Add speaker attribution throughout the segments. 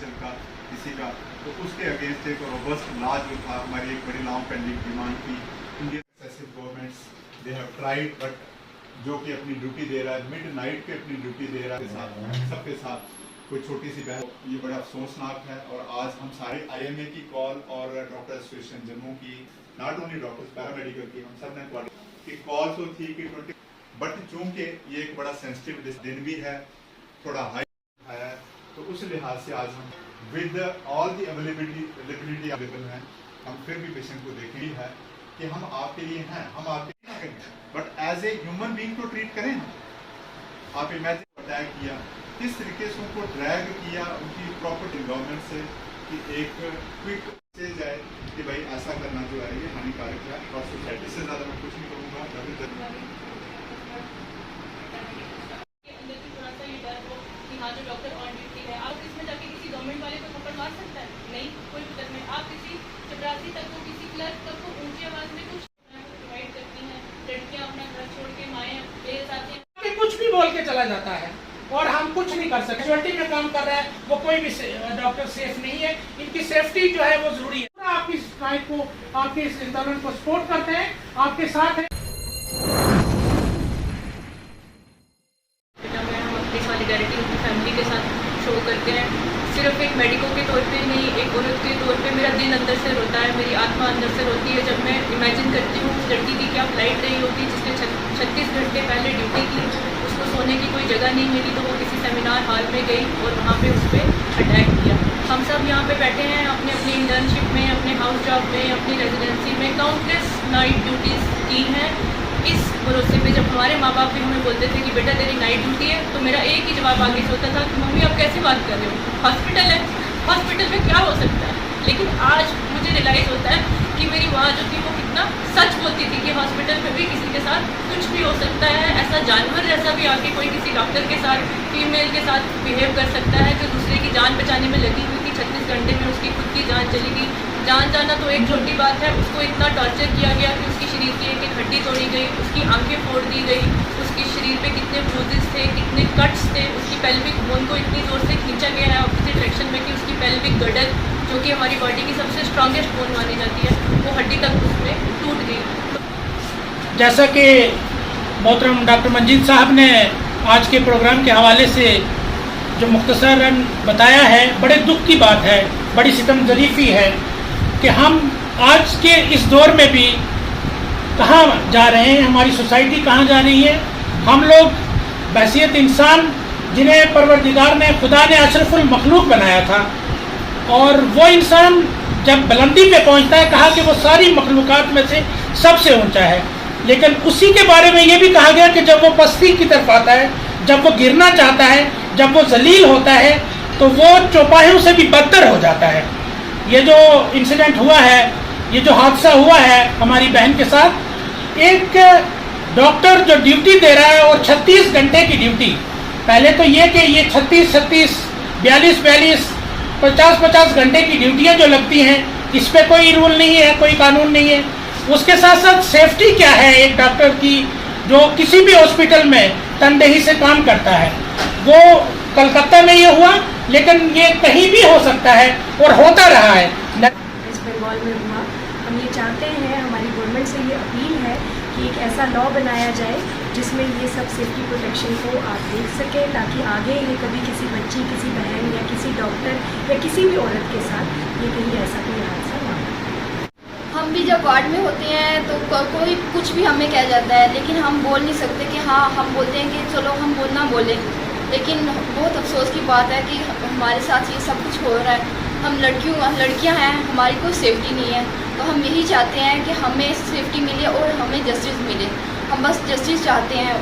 Speaker 1: Officer का किसी का, तो उसके अगेंस्ट एक रोबस्ट लॉ जो था, हमारी एक बड़ी लॉन्ग पेंडिंग डिमांड थी। Indian successive governments they have tried, but जो कि अपनी ड्यूटी दे रहा है, मिड नाइट पे अपनी ड्यूटी दे रहा है सबके साथ, कोई छोटी सी बहन, ये बड़ा अफसोसनाक है। और आज हम सारे IMA की कॉल और डॉक्टर एसोसिएशन जम्मू की, नॉट ओनली डॉक्टर्स, पैरामेडिकल की, हम सब ने की कॉल तो थी कि 20, बट चूंकि ये एक बड़ा सेंसिटिव दिन भी है, थोड़ा हाई है, तो उस लिहाज से आज हम with all the availability available है, हम फिर भी पेशेंट को देखेंगे है कि हम आपके लिए हैं, हम आपके लिए हैं, but as a human being को ट्रीट करें हम। आप इमेजिन अटैक किया, किस तरीके से उनको ड्रैग किया उनकी प्रॉपर्टी गवर्नमेंट से, कि एक क्विक मैसेज आए कि भाई ऐसा करना जो है ये हानिकारक है और सोसाइटी से ज़्यादा मैं कुछ नहीं करूँगा।
Speaker 2: हाँ, जो डॉक्टर ऑन ड्यूटी है, आप इसमें जाके किसी गवर्नमेंट वाले को थप्पड़ मार सकता है? नहीं, कोई भी में आप किसी चपरासी तक को, किसी क्लर्क तक को ऊंची आवाज में कुछ प्रोवाइड करती हैं, लड़कियां अपना घर छोड़ के माएँ बेस आती हैं,
Speaker 3: कुछ भी बोल के चला जाता है और हम कुछ नहीं कर सकते। कैजुअल्टी में काम कर रहा है वो कोई भी डॉक्टर सेफ नहीं है, इनकी सेफ्टी जो है वो जरूरी है। आपकी स्ट्राइक को, आपके इस आंदोलन को सपोर्ट करते हैं, आपके साथ हैं।
Speaker 2: सॉलिडारिटी अपनी फैमिली के साथ शो करते हैं। सिर्फ एक मेडिको के तौर पे नहीं, एक औरत के तौर पे मेरा दिल अंदर से रोता है, मेरी आत्मा अंदर से रोती है जब मैं इमेजिन करती हूँ उस लड़की की क्या फ्लाइट रही होगी जिसने 36 घंटे पहले ड्यूटी की, उसको सोने की कोई जगह नहीं मिली तो वो किसी सेमिनार हॉल में गई और वहाँ पे उस पर अटैक किया। हम सब यहाँ पे बैठे हैं अपने अपनी इंटर्नशिप में, अपने हाउस जॉब में, अपनी रेजिडेंसी में काउंटलेस नाइट ड्यूटीज़ की हैं। इस भरोसे पे जब हमारे माँ बाप भी हमें बोलते थे कि बेटा तेरी नाइट ड्यूटी है, तो मेरा एक ही जवाब आगे से होता था कि मम्मी आप कैसे बात कर रहे हो, हॉस्पिटल है, हॉस्पिटल में क्या हो सकता है। लेकिन आज मुझे रियलाइज़ होता है कि मेरी माँ जो थी वो कितना सच बोलती थी कि हॉस्पिटल में भी किसी के साथ कुछ भी हो सकता है। ऐसा जानवर जैसा भी आके कोई किसी डॉक्टर के साथ, फीमेल के साथ बिहेव कर सकता है जो दूसरे की जान बचाने में लगी हुई थी। 36 घंटे में उसकी खुद की जान चली गई। जान जाना तो एक छोटी बात है, उसको इतना टॉर्चर किया गया कि उसकी शरीर की एक हड्डी तोड़ी गई, उसकी आंखें फोड़ दी गई, उसके शरीर पे कितने ब्रूजेस थे, कितने कट्स थे, उसकी पेल्विक बोन को इतनी ज़ोर से खींचा गया है ऑपोजिट डायरेक्शन में कि उसकी पेल्विक गर्डल जो कि हमारी बॉडी की सबसे स्ट्रॉन्गेस्ट बोन मानी जाती है, वो हड्डी तक उसमें टूट गई।
Speaker 3: जैसा कि मोहतरम डॉक्टर मंजीत साहब ने आज के प्रोग्राम के हवाले से जो मुख्तसरन बताया है, बड़े दुख की बात है, बड़ी सितमज़रीफ़ी है कि हम आज के इस दौर में भी कहाँ जा रहे हैं, हमारी सोसाइटी कहाँ जा रही है। हम लोग बहसियत इंसान जिन्हें परवरदिगार ने, खुदा ने अशरफुल मखलूक बनाया था, और वो इंसान जब बुलंदी पे पहुंचता है, कहा कि वो सारी मखलूक़ात में से सबसे ऊंचा है, लेकिन उसी के बारे में ये भी कहा गया कि जब वो पस्ती की तरफ आता है, जब वो गिरना चाहता है, जब वो जलील होता है, तो वो चौपायों से भी बदतर हो जाता है। ये जो इंसिडेंट हुआ है, ये जो हादसा हुआ है हमारी बहन के साथ, एक डॉक्टर जो ड्यूटी दे रहा है और 36 घंटे की ड्यूटी, पहले तो ये कि ये 36, 42, 50 घंटे की ड्यूटियां जो लगती हैं, इस पे कोई रूल नहीं है, कोई कानून नहीं है। उसके साथ साथ सेफ्टी क्या है एक डॉक्टर की जो किसी भी हॉस्पिटल में तनदेही से काम करता है। वो कलकत्ता में ये हुआ, लेकिन ये कहीं भी हो सकता है और होता रहा है।
Speaker 4: वेस्ट बंगाल में हुआ। हम ये चाहते हैं, हमारी गवर्नमेंट से ये अपील है कि एक ऐसा लॉ बनाया जाए जिसमें ये सब सेफ्टी प्रोटेक्शन को आप देख सकें, ताकि आगे ये कभी किसी बच्ची, किसी बहन या किसी डॉक्टर या किसी भी औरत के साथ ये कहीं ऐसा कोई हादसा ना हो।
Speaker 5: हम भी जब वार्ड में होते हैं तो कोई कुछ भी हमें कह जाता है, लेकिन हम बोल नहीं सकते कि हाँ, हम बोलते हैं कि चलो हम बोलना बोलें, लेकिन बहुत अफसोस की बात है कि हमारे साथ ये सब कुछ हो रहा है। हम लड़कियां हैं, हमारी कोई सेफ्टी नहीं है, तो हम यही चाहते हैं कि हमें सेफ्टी मिले और हमें जस्टिस मिले। हम बस जस्टिस चाहते हैं।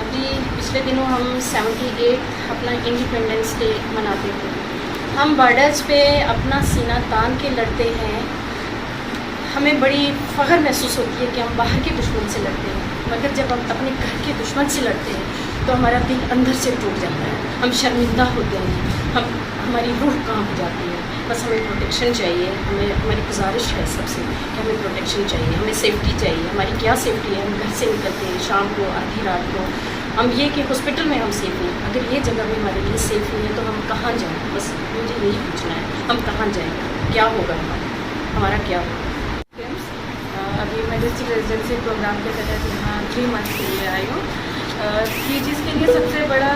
Speaker 6: अभी पिछले दिनों हम 78 अपना इंडिपेंडेंस डे मनाते थे। हम बॉर्डर्स पे अपना सीना तान के लड़ते हैं। हमें बड़ी फ़ख्र महसूस होती है कि हम बाहर के दुश्मन से लड़ते हैं, मगर जब हम अपने घर के दुश्मन से लड़ते हैं तो हमारा दिल अंदर से टूट जाता है, हम शर्मिंदा होते हैं, हमारी रूह कांप जाती है। बस हमें प्रोटेक्शन चाहिए। हमारी गुजारिश है सबसे कि हमें प्रोटेक्शन चाहिए, हमें सेफ्टी चाहिए। हमारी क्या सेफ्टी है? हम घर से निकलते हैं शाम को, आधी रात को, हम ये कि हॉस्पिटल में हम सेफ नहीं, अगर ये जगह भी हमारे लिए सेफ नहीं है तो हम कहाँ जाएँ? बस मुझे यही पूछना है, हम कहाँ जाएँ? क्या होगा हमारा क्या होगा?
Speaker 2: अभी मैं डिस्ट्रिक्ट रेजिडेंसी प्रोग्राम के तहत यहाँ 3 मंथ के लिए आई हूँ। पीजीज़ के लिए सबसे बड़ा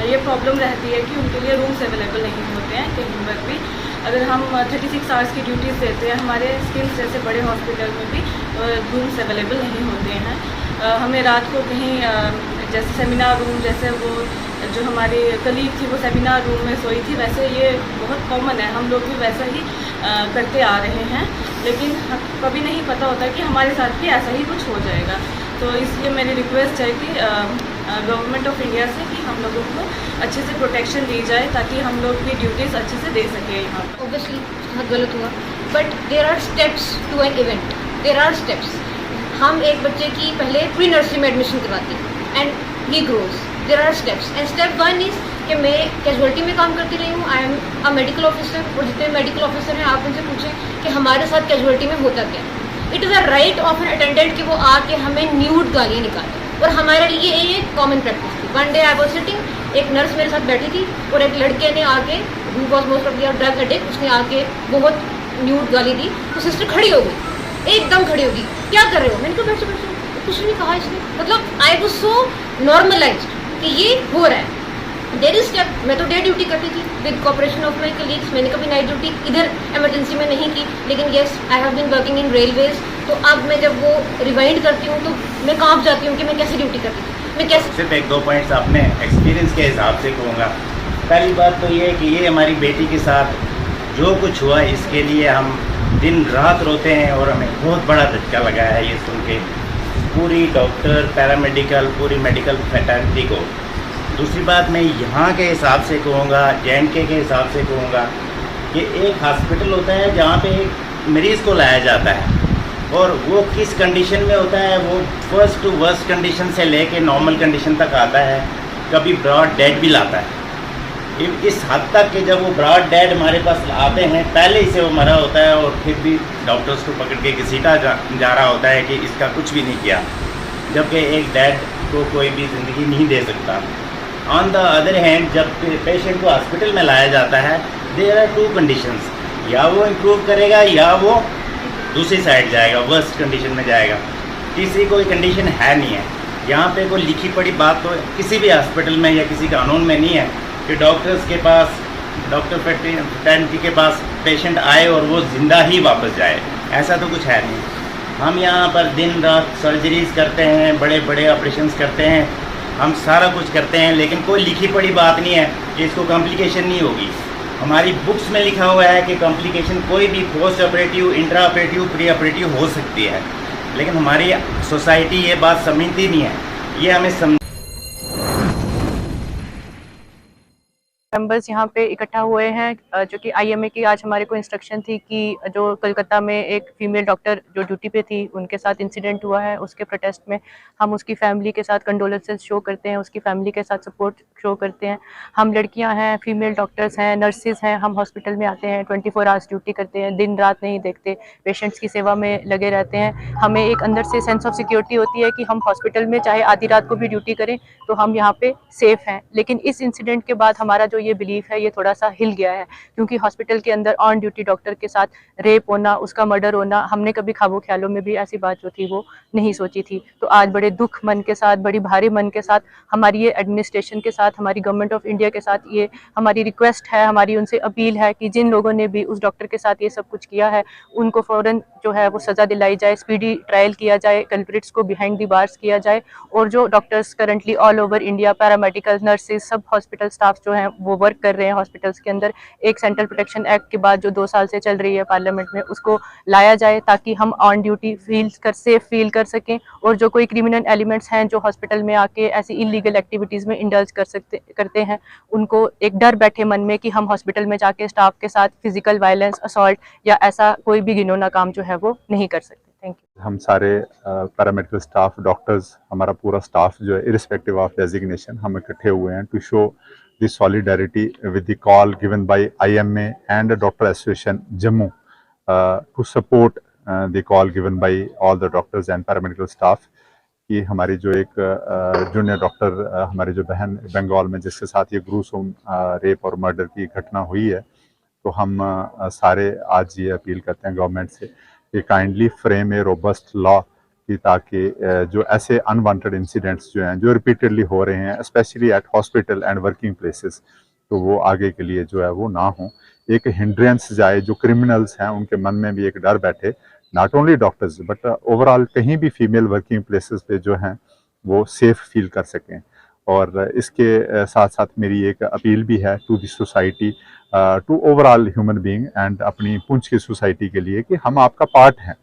Speaker 2: ये प्रॉब्लम रहती है कि उनके लिए रूम्स अवेलेबल नहीं होते हैं कहीं पर भी। अगर हम 36 आवर्स की ड्यूटीज़ देते हैं, हमारे स्किल्स जैसे बड़े हॉस्पिटल में भी रूम्स अवेलेबल नहीं होते हैं। हमें रात को कहीं जैसे सेमिनार रूम, जैसे वो जो हमारी कलीग थी वो सेमिनार रूम में सोई थी, वैसे ये बहुत कॉमन है, हम लोग भी वैसा ही करते आ रहे हैं, लेकिन कभी नहीं पता होता कि हमारे साथ भी ऐसा ही कुछ हो जाएगा। तो इसलिए मेरी रिक्वेस्ट है कि गवर्नमेंट ऑफ इंडिया से कि हम लोगों को अच्छे से प्रोटेक्शन दी जाए ताकि हम लोग भी ड्यूटीज़ अच्छे से दे सकें यहाँ पर।
Speaker 7: ऑब्वियसली बहुत गलत हुआ, but there are steps to an event, there are steps. हम एक बच्चे की पहले प्री नर्सरी में एडमिशन करवाते हैं and he grows, there are steps and step 1 is कि मैं कैजुअलिटी में काम करती रही हूँ, I am a medical officer, और जितने मेडिकल ऑफिसर हैं आप उनसे पूछें कि हमारे साथ कैजुअलिटी में होता क्या है। It is a right of an attendant कि वो आके हमें न्यूड गालियाँ निकाले, और हमारे लिए ये एक कॉमन प्रैक्टिस थी। One day I was sitting, एक नर्स मेरे साथ बैठी थी और एक लड़के ने आके, who was most of the drug addict, उसने आके बहुत न्यूड गाली दी। तो सिस्टर खड़ी हो गई, एकदम खड़ी होगी, क्या कर रहे हो? मैंने कहा बैठो बैठो, कुछ नहीं कहा इसने। मतलब आई वॉज सो नॉर्मलाइज कि ये हो रहा है। देर इज स्टेप, मैं तो डे ड्यूटी करती थी with cooperation of my colleagues, मैंने कभी नाइट ड्यूटी इधर इमरजेंसी में नहीं की, लेकिन yes I have been working in railways. तो अब मैं जब वो रिवाइंड करती हूँ तो मैं कांप जाती हूँ कि मैं कैसे ड्यूटी करती थी, मैं कैसे।
Speaker 8: सिर्फ 1-2 पॉइंट्स अपने एक्सपीरियंस के हिसाब से कहूँगा। पहली बात तो ये है कि ये हमारी बेटी के साथ जो कुछ हुआ इसके लिए हम दिन रात रोते हैं, और हमें बहुत बड़ा झटका लगा है ये सुन के, पूरी डॉक्टर, पैरामेडिकल, पूरी मेडिकल फैटर्निटी को। दूसरी बात मैं यहाँ के हिसाब से कहूँगा, J&K के हिसाब से कहूँगा कि एक हॉस्पिटल होता है जहाँ पे एक मरीज़ को लाया जाता है, और वो किस कंडीशन में होता है, वो फर्स्ट टू वर्स्ट कंडीशन से लेके नॉर्मल कंडीशन तक आता है, कभी ब्रॉड डेड भी लाता है। इस हद तक कि जब वो ब्रॉड डेड हमारे पास आते हैं, पहले ही से वो मरा होता है, और फिर भी डॉक्टर्स को पकड़ के घसीटा जा रहा होता है कि इसका कुछ भी नहीं किया, जबकि एक डेड को कोई भी ज़िंदगी नहीं दे सकता। ऑन द अदर हैंड जब पेशेंट को हॉस्पिटल में लाया जाता है, देयर आर 2 कंडीशंस, या वो इम्प्रूव करेगा या वो दूसरी साइड जाएगा, वर्स्ट कंडीशन में जाएगा। तीसरी कोई कंडीशन है नहीं है। यहाँ पे कोई लिखी पड़ी बात तो किसी भी हॉस्पिटल में या किसी कानून में नहीं है कि डॉक्टर्स के पास, डॉक्टर फैटर्निटी के पास पेशेंट आए और वो ज़िंदा ही वापस जाए, ऐसा तो कुछ है नहीं। हम यहाँ पर दिन रात सर्जरीज करते हैं, बड़े बड़े ऑपरेशंस करते हैं, हम सारा कुछ करते हैं, लेकिन कोई लिखी पड़ी बात नहीं है कि इसको कॉम्प्लिकेशन नहीं होगी। हमारी बुक्स में लिखा हुआ है कि कॉम्प्लिकेशन कोई भी post operative, intra operative, pre operative हो सकती है, लेकिन हमारी सोसाइटी ये बात समझती नहीं है। ये हमें
Speaker 9: मेंबर्स यहाँ पे इकट्ठा हुए हैं, जो कि IMA की आज हमारे को इंस्ट्रक्शन थी कि जो कलकत्ता में एक फीमेल डॉक्टर जो ड्यूटी पे थी उनके साथ इंसिडेंट हुआ है, उसके प्रोटेस्ट में हम उसकी फैमिली के साथ कंडोलेंसेस शो करते हैं, उसकी फैमिली के साथ सपोर्ट शो करते हैं। हम लड़कियां हैं, फीमेल डॉक्टर्स हैं, नर्सिस हैं, हम हॉस्पिटल में आते हैं, 24 आवर्स ड्यूटी करते हैं, दिन रात नहीं देखते, पेशेंट्स की सेवा में लगे रहते हैं। हमें एक अंदर से सेंस ऑफ सिक्योरिटी होती है कि हम हॉस्पिटल में चाहे आधी रात को भी ड्यूटी करें तो हम यहाँ पे सेफ हैं। लेकिन इस इंसिडेंट के बाद हमारा जो ये बिलीफ है ये थोड़ा सा हिल गया है, क्योंकि हॉस्पिटल के अंदर ऑन ड्यूटी डॉक्टर के साथ रेप होना, उसका मर्डर होना, हमने कभी ख्वाबों ख्यालों में भी ऐसी बात जो थी वो नहीं सोची थी। तो आज बड़े दुख मन के साथ, बड़ी भारी मन के साथ, हमारी ये एडमिनिस्ट्रेशन के साथ, हमारी गवर्नमेंट ऑफ इंडिया के साथ ये हमारी रिक्वेस्ट है, हमारी उनसे अपील है कि जिन लोगों ने भी उस डॉक्टर के साथ ये सब कुछ किया है उनको फ़ौरन जो है वो सज़ा दिलाई जाए, स्पीडी ट्रायल किया जाए, कल्प्रिट्स को बिहाइंड द बार्स किया जाए। और जो doctors currently all over India, paramedical, nurses, सब हॉस्पिटल स्टाफ जो हैं वो वर्क कर रहे हैं हॉस्पिटल्स के अंदर, एक सेंट्रल प्रोटेक्शन एक्ट के बाद जो 2 साल से चल रही है पार्लियामेंट में, उसको लाया जाए ताकि हम ऑन ड्यूटी सेफ फील कर सकें। और जो कोई क्रिमिनल एलिमेंट्स हैं जो हॉस्पिटल में आके ऐसी इलीगल एक्टिविटीज़ में इंडल्ज करते हैं, उनको एक डर बैठे मन में कि हम हॉस्पिटल में जाके स्टाफ के साथ फिजिकल वायलेंस, असॉल्ट या ऐसा कोई भी घिनौना काम जो है वो नहीं कर सकते। Thank you.
Speaker 1: हम सारे पैरामेडिकल स्टाफ, डॉक्टर्स, हमारा पूरा स्टाफ जो है इरिस्पेक्टिव ऑफ डेजिग्नेशन, हम इकट्ठे हुए हैं to show the solidarity with the call given by IMA and doctor association Jammu to support the call given by all the doctors and paramedical staff कि हमारी जो एक जूनियर डॉक्टर हमारी जो बहन बंगाल में जिसके साथ ये ग्रूसम रेप और मर्डर की घटना हुई है, तो हम सारे आज ये अपील करते हैं गवर्नमेंट से कि काइंडली फ्रेम ए रोबस्ट लॉ कि ताकि जो ऐसे अनवांटेड इंसिडेंट्स जो हैं जो रिपीटेडली हो रहे हैं specially at hospital and working places, तो वो आगे के लिए जो है वो ना हो। एक हिंड्रेंस जाए, जो क्रिमिनल्स हैं उनके मन में भी एक डर बैठे, not only doctors but overall कहीं भी फीमेल वर्किंग प्लेसेस पे जो हैं वो सेफ फील कर सकें। और इसके साथ साथ मेरी एक अपील भी है to the society, to overall human being and अपनी पुंछ की सोसाइटी के लिए कि हम आपका पार्ट हैं।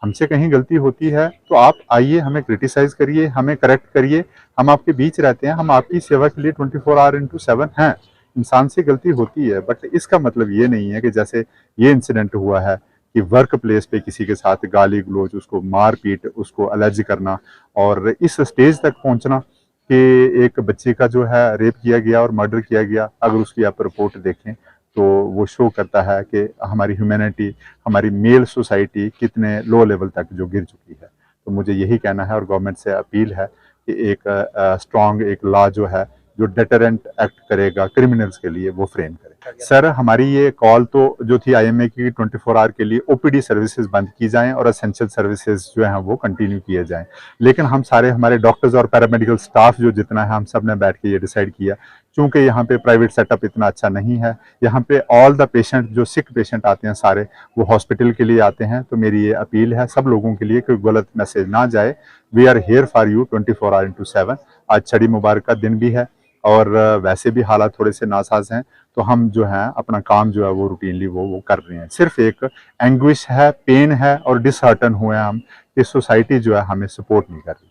Speaker 1: हमसे कहीं गलती होती है तो आप आइए, हमें क्रिटिसाइज करिए, हमें करेक्ट करिए, हम आपके बीच रहते हैं, हम आपकी सेवा के लिए 24 आवर × 7 हैं। इंसान से गलती होती है, बट इसका मतलब ये नहीं है कि जैसे ये इंसिडेंट हुआ है कि वर्क प्लेस पे किसी के साथ गाली गलोच, उसको मार पीट, उसको अलर्ज करना और इस स्टेज तक पहुंचना कि एक बच्चे का जो है रेप किया गया और मर्डर किया गया। अगर उसकी आप रिपोर्ट देखें तो वो शो करता है कि हमारी ह्यूमैनिटी, हमारी मेल सोसाइटी कितने लो लेवल तक जो गिर चुकी है। तो मुझे यही कहना है और गवर्नमेंट से अपील है कि एक स्ट्रॉन्ग एक लॉ जो है जो डेटरेंट एक्ट करेगा क्रिमिनल्स के लिए, वो फ्रेम करे। सर, हमारी ये कॉल तो जो थी IMA की 24 आवर के लिए OPD सर्विसेज बंद की जाएं और एसेंशियल सर्विसेज जो हैं वो कंटिन्यू किए जाएं। लेकिन हम सारे हमारे डॉक्टर्स और पैरामेडिकल स्टाफ जो जितना है, हम सब ने बैठ के ये डिसाइड किया, क्योंकि यहाँ पे प्राइवेट सेटअप इतना अच्छा नहीं है। यहाँ पे ऑल द पेशेंट, जो सिक पेशेंट आते हैं सारे, वो हॉस्पिटल के लिए आते हैं। तो मेरी ये अपील है सब लोगों के लिए कि गलत मैसेज ना जाए। We are here for you 24 hour × 7। आज छड़ी मुबारक का दिन भी है और वैसे भी हालात थोड़े से नासाज हैं, तो हम जो है अपना काम जो है वो रूटीनली वो कर रहे हैं। सिर्फ एक एंग्विश है, पेन है और डिसहार्टन हुए हैं हम कि सोसाइटी जो है हमें सपोर्ट नहीं कर रही।